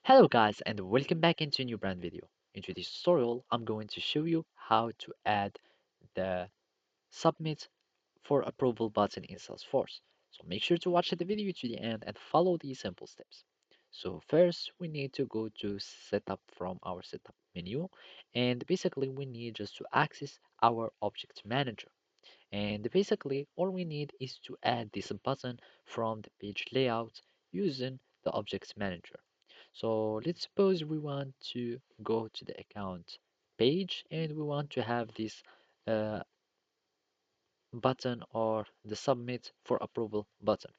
Hello guys and welcome back into a new brand video. In today's tutorial, I'm going to show you how to add the submit for approval button in Salesforce. So make sure to watch the video to the end and follow these simple steps. So first we need to go to setup from our setup menu, and basically we need just to access our object manager. And basically, all we need is to add this button from the page layout using the Objects Manager. So let's suppose we want to go to the account page and we want to have this uh, button or the submit for approval button.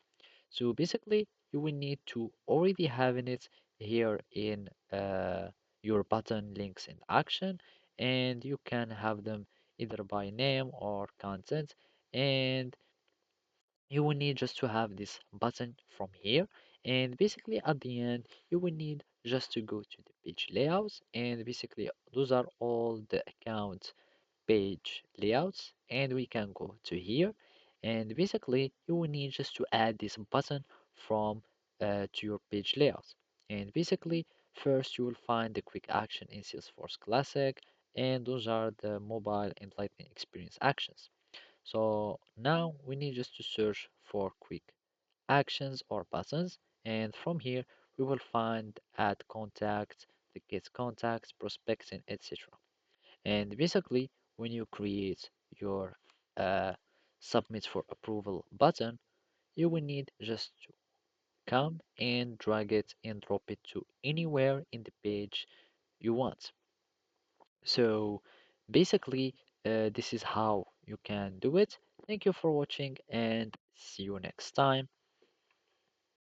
So basically, you will need to already having it here in your button links in action, and you can have them either by name or content. And you will need just to have this button from here, and basically at the end you will need just to go to the page layouts, and basically those are all the account page layouts, and we can go to here, and basically you will need just to add this button from to your page layouts. And basically first you will find the quick action in Salesforce Classic, and those are the mobile and lightning experience actions. So now we need just to search for quick actions or buttons, and from here we will find add contact, the get contacts, prospects, and etc. And basically, when you create your uh, submit for approval button, you will need just to come and drag it and drop it to anywhere in the page you want. So basically, this is how you can do it. Thank you for watching and see you next time.